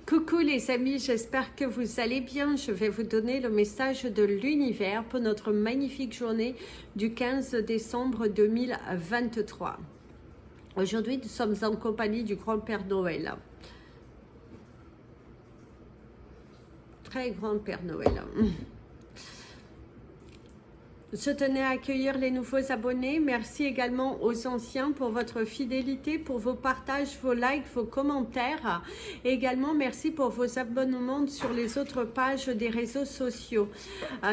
Coucou les amis, j'espère que vous allez bien. Je vais vous donner le message de l'univers pour notre magnifique journée du 15 décembre 2023. Aujourd'hui, nous sommes en compagnie du grand Père Noël. Très grand Père Noël. Je tenais à accueillir les nouveaux abonnés. Merci également aux anciens pour votre fidélité, pour vos partages, vos likes, vos commentaires. Et également, merci pour vos abonnements sur les autres pages des réseaux sociaux.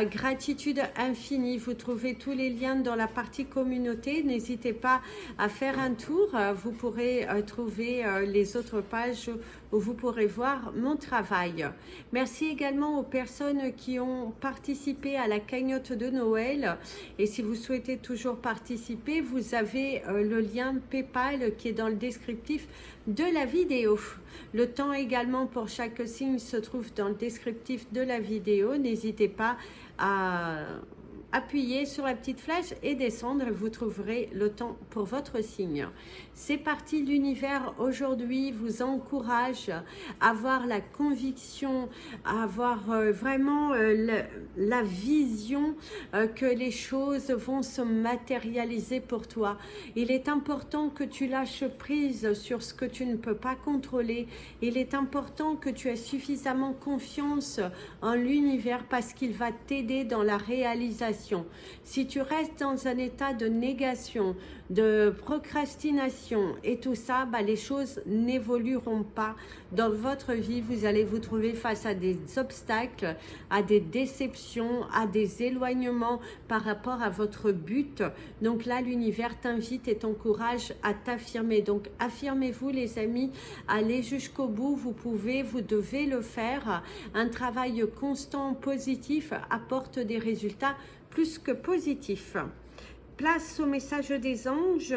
Gratitude infinie. Vous trouvez tous les liens dans la partie communauté. N'hésitez pas à faire un tour. Vous pourrez trouver les autres pages où vous pourrez voir mon travail. Merci également aux personnes qui ont participé à la cagnotte de Noël. Et si vous souhaitez toujours participer, vous avez le lien PayPal qui est dans le descriptif de la vidéo. Le temps également pour chaque signe se trouve dans le descriptif de la vidéo. N'hésitez pas à appuyer sur la petite flèche et descendre et vous trouverez le temps pour votre signe. C'est parti, l'univers aujourd'hui vous encourage à avoir la conviction, à avoir vraiment la vision que les choses vont se matérialiser pour toi. Il est important que tu lâches prise sur ce que tu ne peux pas contrôler. Il est important que tu aies suffisamment confiance en l'univers parce qu'il va t'aider dans la réalisation. Si tu restes dans un état de négation, de procrastination et tout ça, les choses n'évolueront pas dans votre vie. Vous allez vous trouver face à des obstacles, à des déceptions, à des éloignements par rapport à votre but. Donc là, l'univers t'invite et t'encourage à t'affirmer. Donc affirmez-vous les amis, allez jusqu'au bout, vous pouvez, vous devez le faire. Un travail constant, positif apporte des résultats plus que positifs. Place au message des anges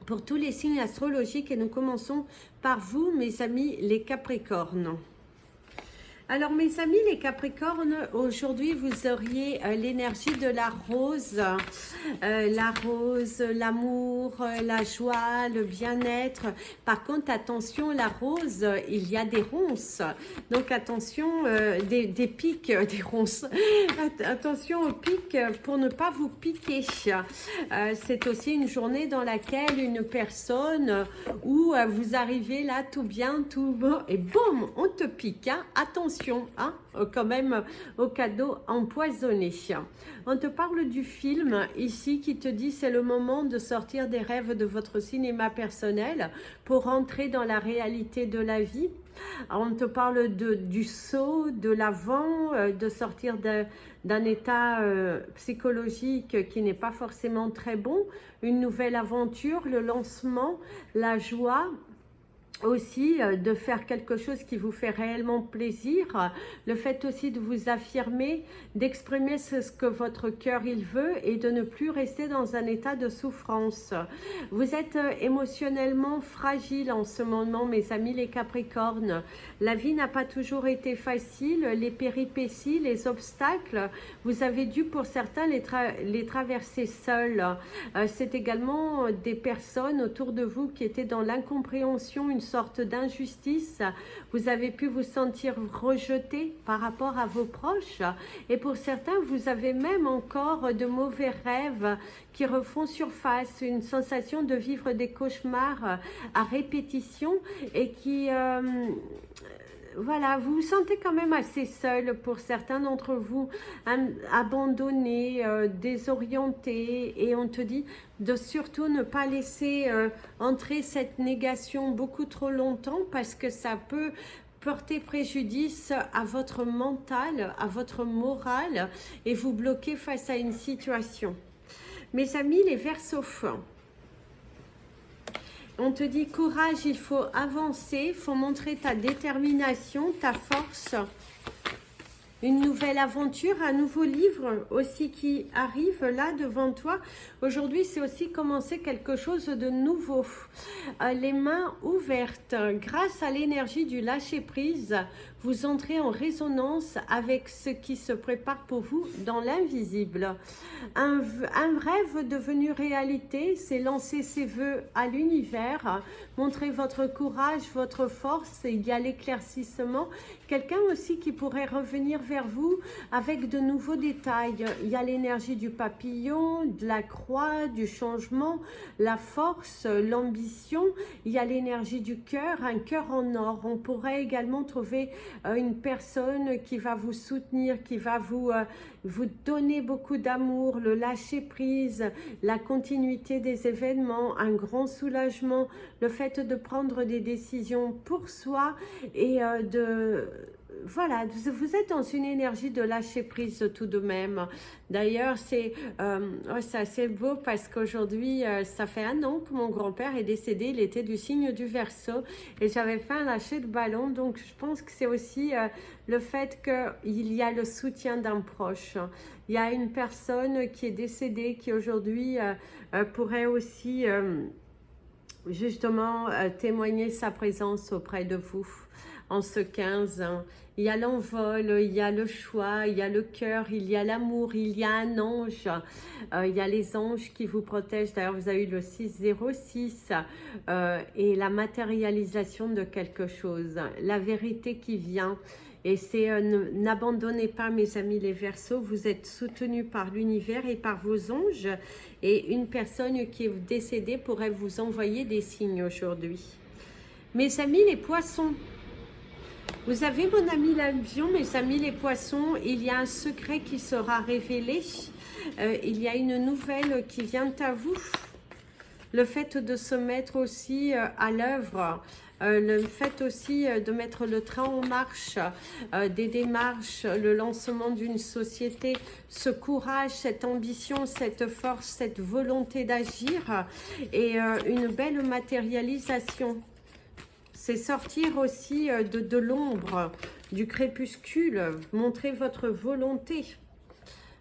pour tous les signes astrologiques et nous commençons par vous, mes amis les Capricornes. Alors mes amis les Capricornes, aujourd'hui vous auriez l'énergie de la rose, l'amour, la joie, le bien-être. Par contre attention, la rose, il y a des ronces, donc attention, des pics, des ronces. Attention aux pics pour ne pas vous piquer. C'est aussi une journée dans laquelle une personne où vous arrivez là tout bien, tout bon et boum, on te pique, hein. Attention. Quand même au cadeau empoisonné. On te parle du film ici qui te dit c'est le moment de sortir des rêves de votre cinéma personnel pour rentrer dans la réalité de la vie. On te parle du saut, de l'avant, de sortir d'un état psychologique qui n'est pas forcément très bon, une nouvelle aventure, le lancement, la joie. Aussi de faire quelque chose qui vous fait réellement plaisir, le fait aussi de vous affirmer, d'exprimer ce que votre cœur il veut et de ne plus rester dans un état de souffrance. Vous êtes émotionnellement fragile en ce moment, mes amis les Capricornes. La vie n'a pas toujours été facile, les péripéties, les obstacles, vous avez dû pour certains les traverser seuls. C'est également des personnes autour de vous qui étaient dans l'incompréhension, une sorte d'injustice. Vous avez pu vous sentir rejeté par rapport à vos proches et pour certains vous avez même encore de mauvais rêves qui refont surface, une sensation de vivre des cauchemars à répétition et qui voilà, vous vous sentez quand même assez seul pour certains d'entre vous, abandonnés, désorientés, et on te dit de surtout ne pas laisser entrer cette négation beaucoup trop longtemps parce que ça peut porter préjudice à votre mental, à votre morale et vous bloquer face à une situation. Mes amis, les Verseaux, on te dit courage, il faut avancer, il faut montrer ta détermination, ta force. une nouvelle aventure, un nouveau livre aussi qui arrive là devant toi. Aujourd'hui, c'est aussi commencer quelque chose de nouveau. Les mains ouvertes, grâce à l'énergie du lâcher-prise, vous entrez en résonance avec ce qui se prépare pour vous dans l'invisible. Un rêve devenu réalité, c'est lancer ses vœux à l'univers, montrer votre courage, votre force, il y a l'éclaircissement. Quelqu'un aussi qui pourrait revenir vers vous avec de nouveaux détails. Il y a l'énergie du papillon, de la croix, du changement, la force, l'ambition. Il y a l'énergie du cœur, un cœur en or. On pourrait également trouver une personne qui va vous soutenir, qui va vous donner beaucoup d'amour, le lâcher prise, la continuité des événements, un grand soulagement, le fait de prendre des décisions pour soi et voilà, vous êtes dans une énergie de lâcher prise tout de même. D'ailleurs, c'est assez beau parce qu'aujourd'hui, ça fait 1 an que mon grand-père est décédé. Il était du signe du Verseau et j'avais fait un lâcher de ballon. Donc, je pense que c'est aussi le fait qu'il y a le soutien d'un proche. Il y a une personne qui est décédée qui aujourd'hui pourrait aussi justement témoigner sa présence auprès de vous en ce 15. Il y a l'envol, il y a le choix, il y a le cœur, il y a l'amour, il y a un ange, il y a les anges qui vous protègent. D'ailleurs, vous avez eu le 606 et la matérialisation de quelque chose, la vérité qui vient. Et c'est n'abandonnez pas, mes amis les Verseaux, vous êtes soutenus par l'univers et par vos anges. Et une personne qui est décédée pourrait vous envoyer des signes aujourd'hui. Mes amis les Poissons, vous avez mon ami l'avion, mes amis les Poissons, il y a un secret qui sera révélé. Il y a une nouvelle qui vient à vous. Le fait de se mettre aussi à l'œuvre. Le fait aussi de mettre le train en marche, des démarches, le lancement d'une société, ce courage, cette ambition, cette force, cette volonté d'agir et une belle matérialisation. C'est sortir aussi de l'ombre, du crépuscule, montrer votre volonté.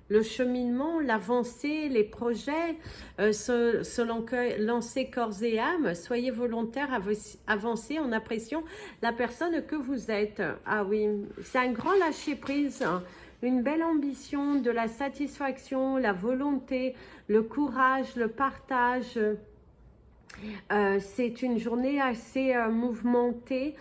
Le cheminement, l'avancée, les projets, se lancer corps et âme, soyez volontaire, avancez en appréciant la personne que vous êtes. Ah oui, c'est un grand lâcher-prise, hein. Une belle ambition, de la satisfaction, la volonté, le courage, le partage. C'est une journée assez mouvementée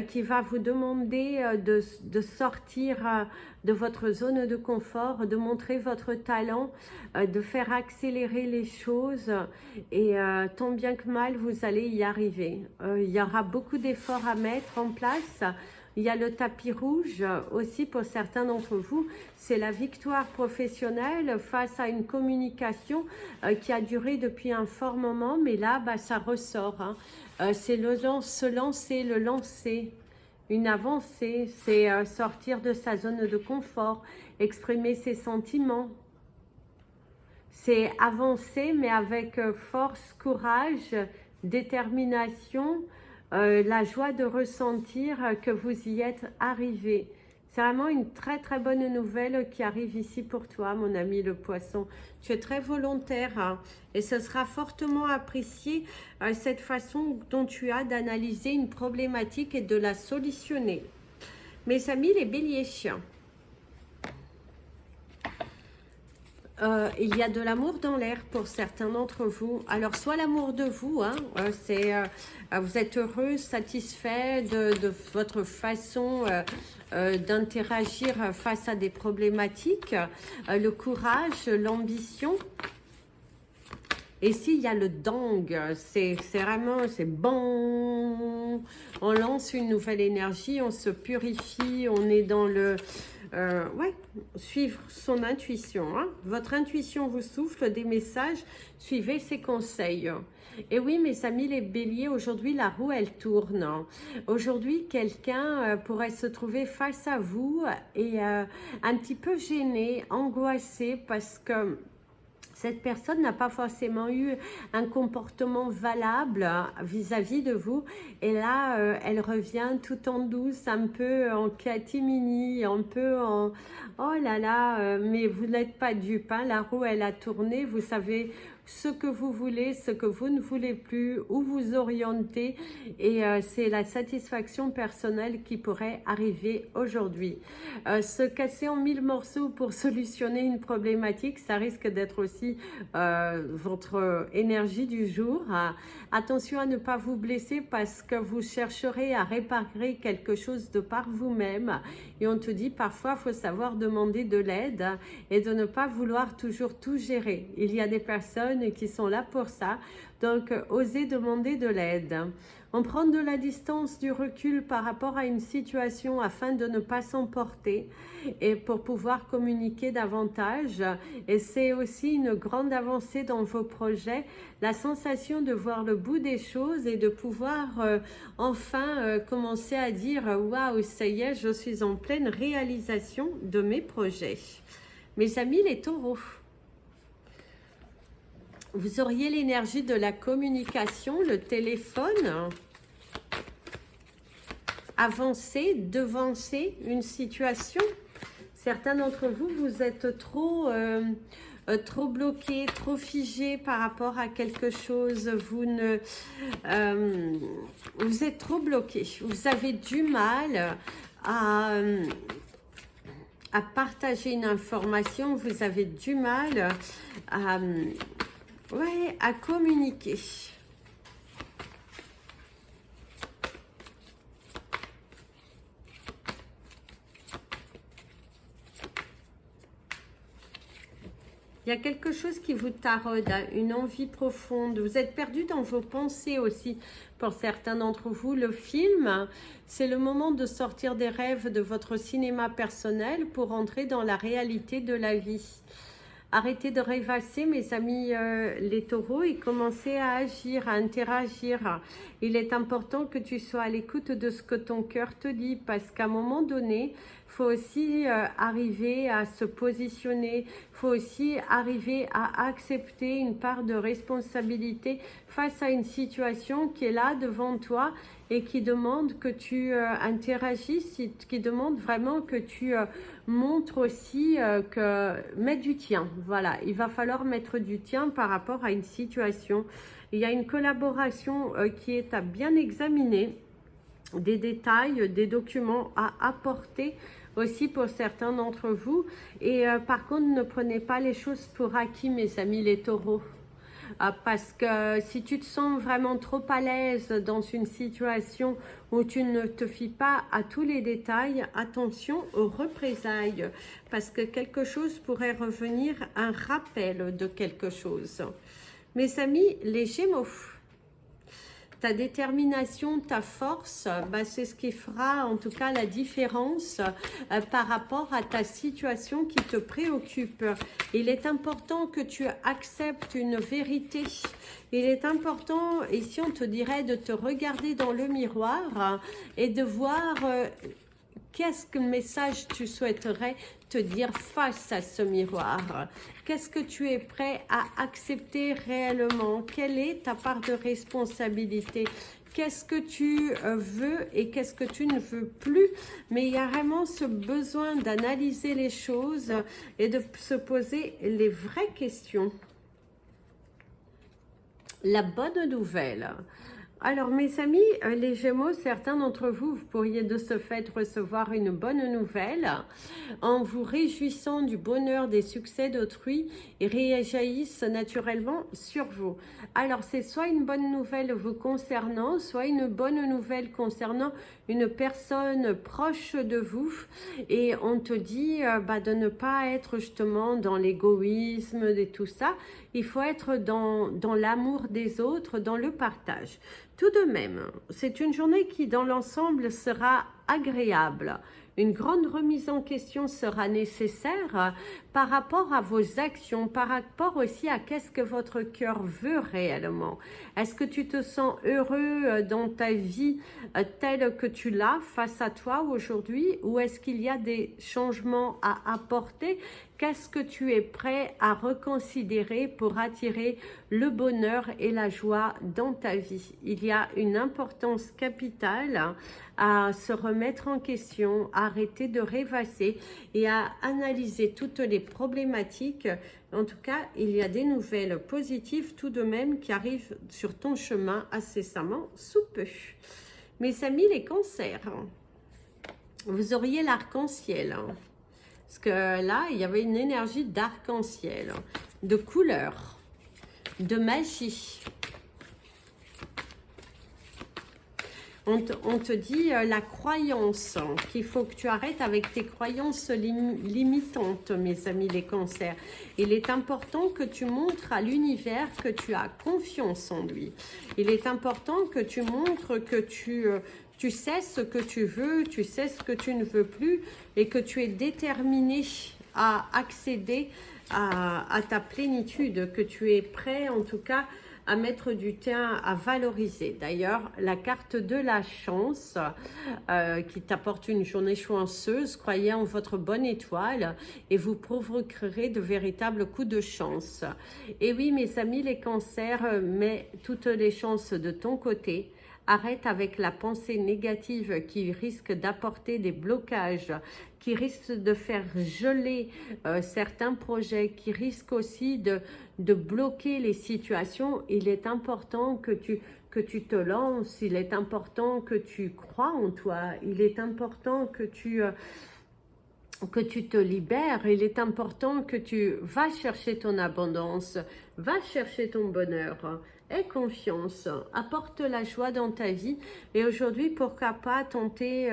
qui va vous demander de sortir de votre zone de confort, de montrer votre talent, de faire accélérer les choses et tant bien que mal vous allez y arriver. Il y aura beaucoup d'efforts à mettre en place. Il y a le tapis rouge aussi pour certains d'entre vous. C'est la victoire professionnelle face à une communication qui a duré depuis un fort moment. Mais là, ça ressort. Hein. C'est se lancer, le lancer. Une avancée, c'est sortir de sa zone de confort, exprimer ses sentiments. C'est avancer, mais avec force, courage, détermination, la joie de ressentir que vous y êtes arrivé. C'est vraiment une très très bonne nouvelle qui arrive ici pour toi, mon ami le Poisson. Tu es très volontaire hein, et ce sera fortement apprécié cette façon dont tu as d'analyser une problématique et de la solutionner. Mes amis les Béliers, il y a de l'amour dans l'air pour certains d'entre vous. Alors, soit l'amour de vous, hein, vous êtes heureux, satisfait de votre façon d'interagir face à des problématiques, le courage, l'ambition. Et s'il y a le dang, c'est vraiment, c'est bon, on lance une nouvelle énergie, on se purifie, on est dans le... ouais, suivre son intuition. Hein. Votre intuition vous souffle des messages, suivez ses conseils. Et oui, mes amis les béliers, aujourd'hui la roue elle tourne. Aujourd'hui quelqu'un pourrait se trouver face à vous et un petit peu gêné, angoissé parce que cette personne n'a pas forcément eu un comportement valable vis-à-vis de vous. Et là, elle revient tout en douce, un peu en catimini, un peu en « oh là là, mais vous n'êtes pas dupe, hein, la roue elle a tourné, vous savez ce que vous voulez, ce que vous ne voulez plus, où vous orienter. » Et c'est la satisfaction personnelle qui pourrait arriver aujourd'hui. Se casser en 1000 morceaux pour solutionner une problématique, ça risque d'être aussi votre énergie du jour. Attention à ne pas vous blesser parce que vous chercherez à réparer quelque chose de par vous-même. Et on te dit parfois, il faut savoir demander de l'aide et de ne pas vouloir toujours tout gérer. Il y a des personnes qui sont là pour ça. Donc, osez demander de l'aide. On prend de la distance, du recul par rapport à une situation afin de ne pas s'emporter et pour pouvoir communiquer davantage. Et c'est aussi une grande avancée dans vos projets, la sensation de voir le bout des choses et de pouvoir enfin commencer à dire « Waouh, ça y est, je suis en pleine réalisation de mes projets ». Mes amis les taureaux, vous auriez l'énergie de la communication, le téléphone, avancer, devancer une situation. Certains d'entre vous, vous êtes trop bloqués, trop figés par rapport à quelque chose. Vous êtes trop bloqués. Vous avez du mal à partager une information. Vous avez du mal à communiquer. Il y a quelque chose qui vous taraude, une envie profonde. Vous êtes perdu dans vos pensées aussi. Pour certains d'entre vous, le film, c'est le moment de sortir des rêves de votre cinéma personnel pour entrer dans la réalité de la vie. Arrêtez de rêvasser, mes amis les taureaux, et commencez à agir, à interagir. Il est important que tu sois à l'écoute de ce que ton cœur te dit, parce qu'à un moment donné, il faut aussi arriver à se positionner, il faut aussi arriver à accepter une part de responsabilité face à une situation qui est là devant toi et qui demande que tu interagisses, qui demande vraiment que tu montres aussi mets du tien. Voilà, il va falloir mettre du tien par rapport à une situation. Il y a une collaboration qui est à bien examiner, des détails, des documents à apporter aussi pour certains d'entre vous. Et par contre, ne prenez pas les choses pour acquis, mes amis les taureaux. Parce que si tu te sens vraiment trop à l'aise dans une situation où tu ne te fies pas à tous les détails, attention aux représailles, parce que quelque chose pourrait revenir, un rappel de quelque chose. Mes amis, les Gémeaux, ta détermination, ta force, c'est ce qui fera en tout cas la différence par rapport à ta situation qui te préoccupe. Il est important que tu acceptes une vérité. Il est important, ici on te dirait de te regarder dans le miroir et de voir qu'est-ce que message tu souhaiterais te dire face à ce miroir. Qu'est-ce que tu es prêt à accepter réellement? Quelle est ta part de responsabilité? Qu'est-ce que tu veux et qu'est-ce que tu ne veux plus? Mais il y a vraiment ce besoin d'analyser les choses et de se poser les vraies questions. La bonne nouvelle. Alors mes amis, les Gémeaux, certains d'entre vous, vous pourriez de ce fait recevoir une bonne nouvelle en vous réjouissant du bonheur des succès d'autrui et réjaillissent naturellement sur vous. Alors c'est soit une bonne nouvelle vous concernant, soit une bonne nouvelle concernant une personne proche de vous et on te dit de ne pas être justement dans l'égoïsme et tout ça. Il faut être dans l'amour des autres, dans le partage. Tout de même, c'est une journée qui dans l'ensemble sera agréable. Une grande remise en question sera nécessaire par rapport à vos actions, par rapport aussi à qu'est-ce que votre cœur veut réellement. Est-ce que tu te sens heureux dans ta vie telle que tu l'as face à toi aujourd'hui, ou est-ce qu'il y a des changements à apporter? Qu'est-ce que tu es prêt à reconsidérer pour attirer le bonheur et la joie dans ta vie? Il y a une importance capitale à se remettre en question, à arrêter de rêvasser et à analyser toutes les problématiques. En tout cas, il y a des nouvelles positives tout de même qui arrivent sur ton chemin incessamment sous peu. Mes amis les cancers, vous auriez l'arc-en-ciel. Parce que là, il y avait une énergie d'arc-en-ciel, de couleur, de magie. On te dit la croyance, qu'il faut que tu arrêtes avec tes croyances limitantes, mes amis les cancers. Il est important que tu montres à l'univers que tu as confiance en lui. Il est important que tu montres que tu sais ce que tu veux, tu sais ce que tu ne veux plus et que tu es déterminé à accéder à ta plénitude, que tu es prêt en tout cas à mettre du tien à valoriser. D'ailleurs, la carte de la chance qui t'apporte une journée chanceuse, croyez en votre bonne étoile et vous provoquerez de véritables coups de chance. Et oui, mes amis les cancers, mets toutes les chances de ton côté. Arrête avec la pensée négative qui risque d'apporter des blocages, qui risque de faire geler certains projets, qui risque aussi de bloquer les situations. Il est important que tu te lances, il est important que tu crois en toi, il est important que tu te libères, il est important que tu vas chercher ton abondance, va chercher ton bonheur. Aie confiance, apporte la joie dans ta vie et aujourd'hui, pourquoi pas tenter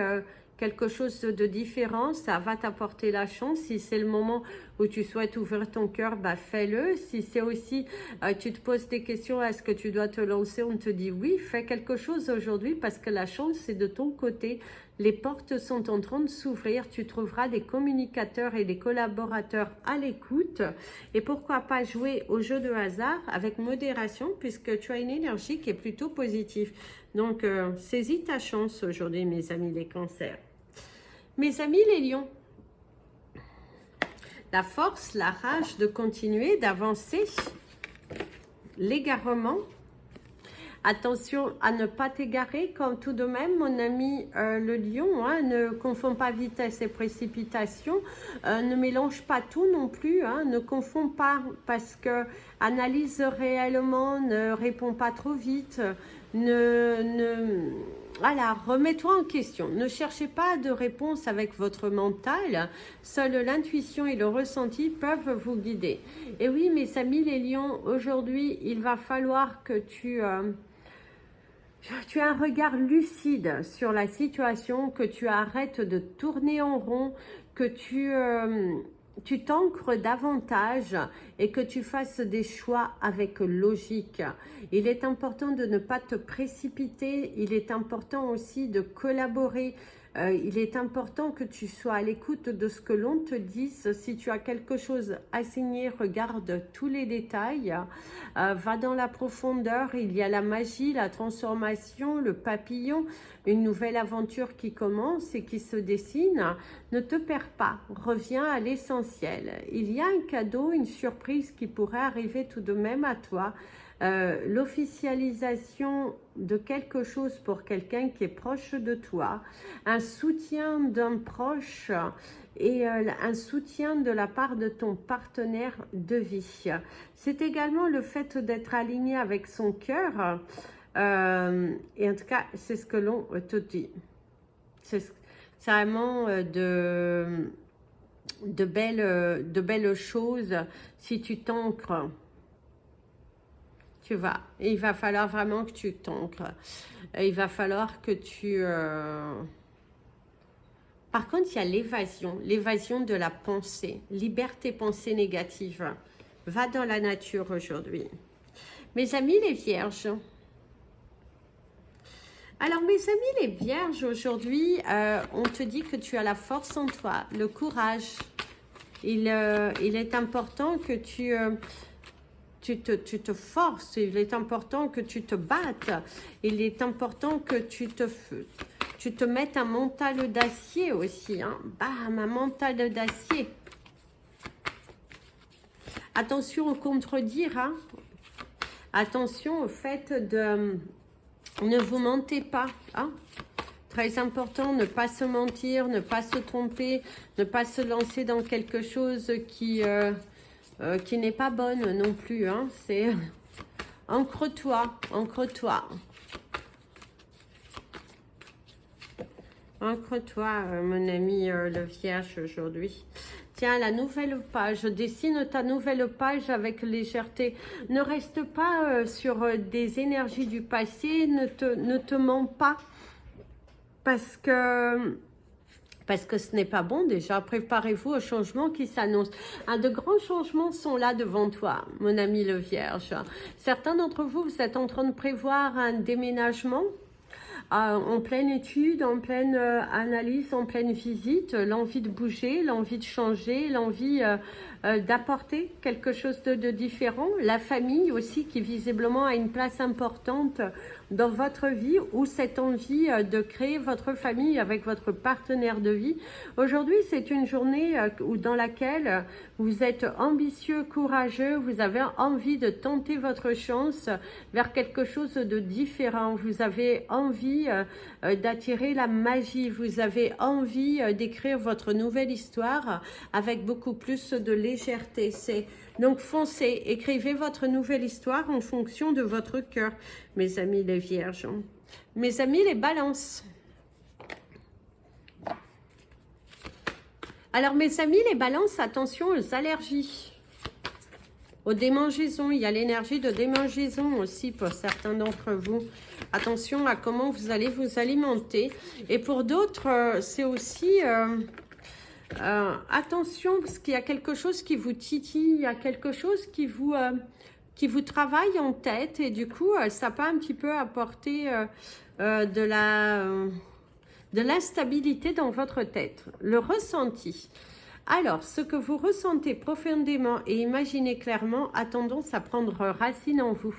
quelque chose de différent, ça va t'apporter la chance. Si c'est le moment où tu souhaites ouvrir ton cœur, bah fais-le. Si c'est aussi, tu te poses des questions, est-ce que tu dois te lancer, on te dit oui, fais quelque chose aujourd'hui parce que la chance c'est de ton côté. Les portes sont en train de s'ouvrir, tu trouveras des communicateurs et des collaborateurs à l'écoute. Et pourquoi pas jouer au jeu de hasard avec modération puisque tu as une énergie qui est plutôt positive. Donc, saisis ta chance aujourd'hui, mes amis les cancers. Mes amis les lions, la force, la rage de continuer, d'avancer, l'égarement. Attention à ne pas t'égarer, comme tout de même, mon ami le lion, hein, ne confonds pas vitesse et précipitation, ne mélange pas tout non plus, hein, ne confonds pas parce que analyse réellement, ne réponds pas trop vite, voilà, remets-toi en question, ne cherchez pas de réponse avec votre mental, seule l'intuition et le ressenti peuvent vous guider. Et oui, mes amis les lions, aujourd'hui, il va falloir que tu as un regard lucide sur la situation, que tu arrêtes de tourner en rond, que tu t'ancres davantage et que tu fasses des choix avec logique. Il est important de ne pas te précipiter, il est important aussi de collaborer. Il est important que tu sois à l'écoute de ce que l'on te dise. Si tu as quelque chose à signer, regarde tous les détails, va dans la profondeur. Il y a la magie, la transformation, le papillon, une nouvelle aventure qui commence et qui se dessine. Ne te perds pas, reviens à l'essentiel. Il y a un cadeau, une surprise qui pourrait arriver tout de même à toi. L'officialisation de quelque chose pour quelqu'un qui est proche de toi, un soutien d'un proche et un soutien de la part de ton partenaire de vie. C'est également le fait d'être aligné avec son cœur et en tout cas c'est ce que l'on te dit. C'est vraiment de belles choses si tu t'ancres. Il va falloir vraiment que tu t'ancres. Il va falloir que tu... Par contre, il y a l'évasion de la pensée. Libère tes pensées négatives. Va dans la nature aujourd'hui. Mes amis les vierges, Alors mes amis les vierges, aujourd'hui, on te dit que tu as la force en toi, le courage. Il est important que tu te forces, il est important que tu te battes, il est important que tu te mettes un mental d'acier aussi. Hein. Bam, un mental d'acier. Attention au contredire. Hein. Attention au fait de... Ne vous mentez pas. Hein. Très important, ne pas se mentir, ne pas se tromper, ne pas se lancer dans quelque chose qui n'est pas bonne non plus. Hein. C'est ancre-toi, ancre-toi. Ancre-toi, mon ami le Vierge aujourd'hui. Tiens, la nouvelle page. Dessine ta nouvelle page avec légèreté. Ne reste pas sur des énergies du passé. Ne te mens pas. Parce que ce n'est pas bon déjà. Préparez-vous aux changements qui s'annoncent. De grands changements sont là devant toi, mon ami le Vierge. Certains d'entre vous, vous êtes en train de prévoir un déménagement. En pleine étude, en pleine analyse, en pleine visite, l'envie de bouger, l'envie de changer, l'envie d'apporter quelque chose de différent. La famille aussi qui visiblement a une place importante dans votre vie, ou cette envie de créer votre famille avec votre partenaire de vie. Aujourd'hui, c'est une journée dans laquelle vous êtes ambitieux, courageux, vous avez envie de tenter votre chance vers quelque chose de différent. Vous avez envie d'attirer la magie, vous avez envie d'écrire votre nouvelle histoire avec beaucoup plus de légèreté. Donc foncez, écrivez votre nouvelle histoire en fonction de votre cœur, mes amis les vierges. Mes amis les balances. Alors mes amis les balances, attention aux allergies. Aux démangeaisons, il y a l'énergie de démangeaison aussi pour certains d'entre vous. Attention à comment vous allez vous alimenter. Et pour d'autres, c'est aussi... attention, parce qu'il y a quelque chose qui vous titille, il y a quelque chose qui vous travaille en tête, et du coup, ça peut un petit peu apporter de l'instabilité dans votre tête. Le ressenti. Alors, ce que vous ressentez profondément et imaginez clairement a tendance à prendre racine en vous.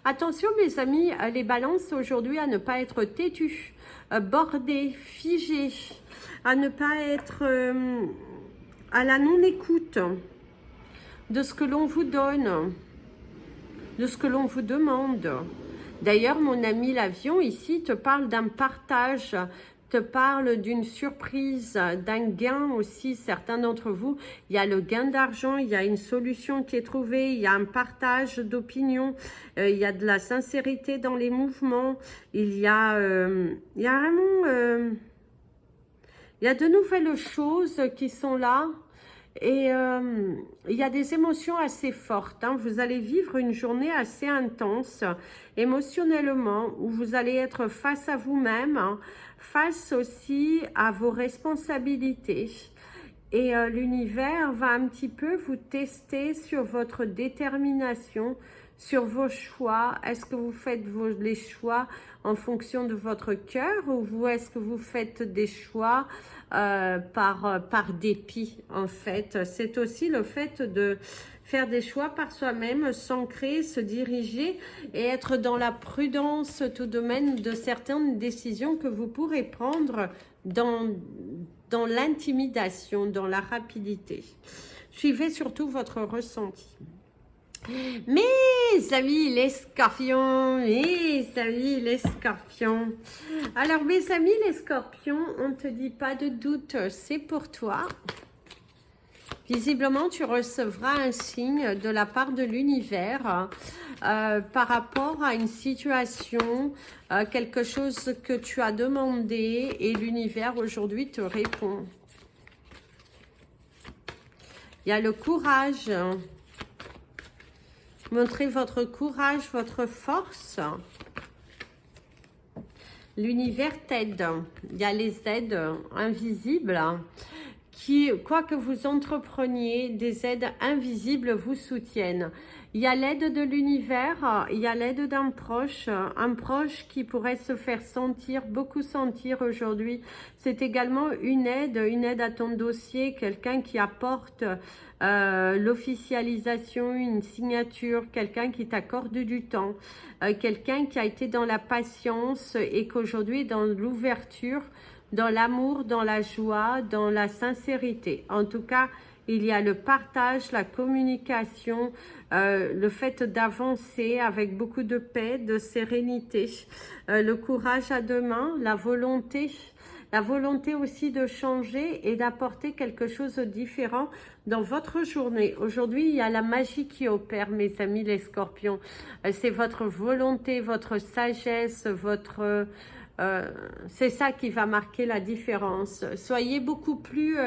Attention, mes amis, les balances aujourd'hui, à ne pas être têtus, bordés, figés, à ne pas être à la non-écoute de ce que l'on vous donne, de ce que l'on vous demande. D'ailleurs, mon ami l'avion ici te parle d'un partage, te parle d'une surprise, d'un gain aussi. Certains d'entre vous, il y a le gain d'argent, il y a une solution qui est trouvée, il y a un partage d'opinion, il y a de la sincérité dans les mouvements, il y a vraiment... il y a de nouvelles choses qui sont là, et il y a des émotions assez fortes. Hein. Vous allez vivre une journée assez intense émotionnellement, où vous allez être face à vous-même, hein, face aussi à vos responsabilités. Et l'univers va un petit peu vous tester sur votre détermination, sur vos choix. Est-ce que vous faites les choix en fonction de votre cœur, ou est-ce que vous faites des choix par dépit en fait? C'est aussi le fait de faire des choix par soi-même, s'ancrer, se diriger et être dans la prudence tout de même de certaines décisions que vous pourrez prendre dans l'intimidation, dans la rapidité. Suivez surtout votre ressenti. Mes amis les scorpions, mes amis les scorpions. Alors mes amis les scorpions, on ne te dit pas de doute, c'est pour toi. Visiblement, tu recevras un signe de la part de l'univers par rapport à une situation, quelque chose que tu as demandé, et l'univers aujourd'hui te répond. Il y a le courage. Montrez votre courage, votre force. L'univers t'aide. Il y a les aides invisibles qui, quoi que vous entrepreniez, des aides invisibles vous soutiennent. Il y a l'aide de l'univers, il y a l'aide d'un proche, un proche qui pourrait se faire sentir, beaucoup sentir aujourd'hui. C'est également une aide à ton dossier, quelqu'un qui apporte l'officialisation, une signature, quelqu'un qui t'accorde du temps, quelqu'un qui a été dans la patience et qu'aujourd'hui est dans l'ouverture, dans l'amour, dans la joie, dans la sincérité. En tout cas, il y a le partage, la communication, le fait d'avancer avec beaucoup de paix, de sérénité, le courage à deux mains, la volonté aussi de changer et d'apporter quelque chose de différent dans votre journée. Aujourd'hui, il y a la magie qui opère, mes amis les scorpions. C'est votre volonté, votre sagesse, votre... c'est ça qui va marquer la différence. Soyez beaucoup plus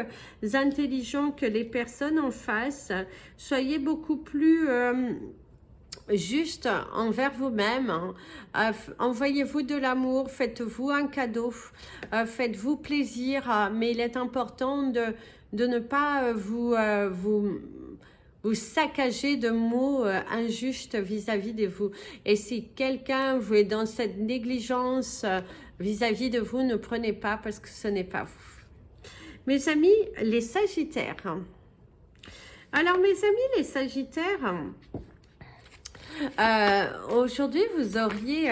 intelligents que les personnes en face. Soyez beaucoup plus juste envers vous-même. Envoyez-vous de l'amour, faites-vous un cadeau, faites-vous plaisir. Mais il est important de ne pas vous saccager de mots injustes vis-à-vis de vous. Et si quelqu'un vous est dans cette négligence vis-à-vis de vous, ne prenez pas parce que ce n'est pas vous. Mes amis, les Sagittaires. Alors mes amis, les Sagittaires, aujourd'hui vous auriez...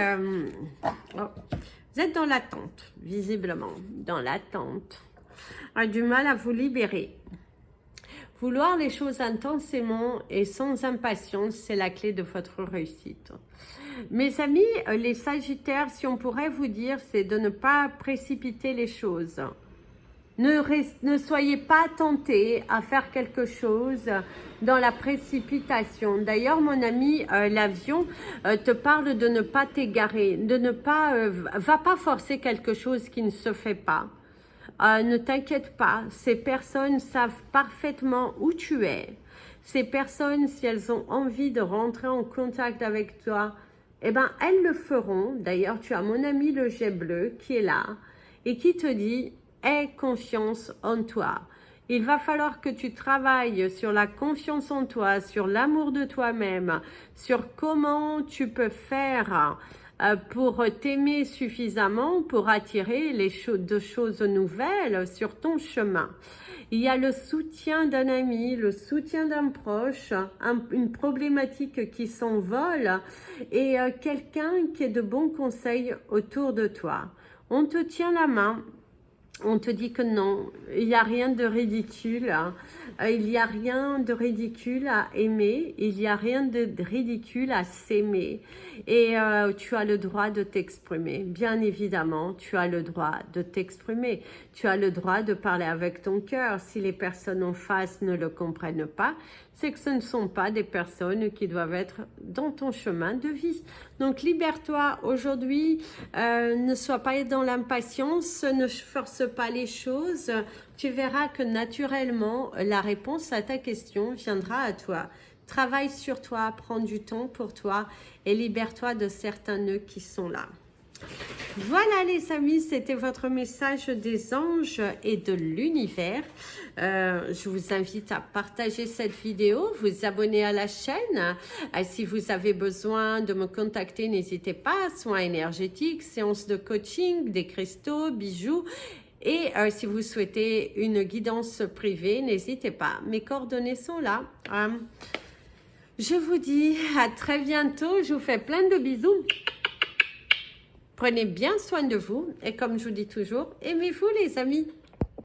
vous êtes dans l'attente, visiblement, dans l'attente. Du mal à vous libérer. Vouloir les choses intensément et sans impatience, c'est la clé de votre réussite. Mes amis, les Sagittaires, si on pourrait vous dire, c'est de ne pas précipiter les choses. Ne soyez pas tentés à faire quelque chose dans la précipitation. D'ailleurs, mon ami, l'avion te parle de ne pas t'égarer, de ne pas... va pas forcer quelque chose qui ne se fait pas. Ne t'inquiète pas, ces personnes savent parfaitement où tu es. Ces personnes, si elles ont envie de rentrer en contact avec toi, eh ben, elles le feront. D'ailleurs, tu as mon ami le jet bleu qui est là et qui te dit « aie confiance en toi ». Il va falloir que tu travailles sur la confiance en toi, sur l'amour de toi-même, sur comment tu peux faire pour t'aimer suffisamment pour attirer de choses nouvelles sur ton chemin. Il y a le soutien d'un ami, le soutien d'un proche, une problématique qui s'envole et quelqu'un qui est de bons conseils autour de toi. On te tient la main. On te dit que non, il n'y a rien de ridicule, il n'y a rien de ridicule à aimer, il n'y a rien de ridicule à s'aimer et tu as le droit de t'exprimer, bien évidemment, tu as le droit de t'exprimer, tu as le droit de parler avec ton cœur. Si les personnes en face ne le comprennent pas, c'est que ce ne sont pas des personnes qui doivent être dans ton chemin de vie. Donc libère-toi aujourd'hui, ne sois pas dans l'impatience, ne force pas les choses. Tu verras que naturellement, la réponse à ta question viendra à toi. Travaille sur toi, prends du temps pour toi et libère-toi de certains nœuds qui sont là. Voilà les amis, c'était votre message des anges et de l'univers. Je vous invite à partager cette vidéo, vous abonner à la chaîne. Si vous avez besoin de me contacter, n'hésitez pas. Soins énergétiques, séances de coaching, des cristaux, bijoux. Et si vous souhaitez une guidance privée, n'hésitez pas. Mes coordonnées sont là. Je vous dis à très bientôt. Je vous fais plein de bisous. Prenez bien soin de vous et comme je vous dis toujours, aimez-vous les amis.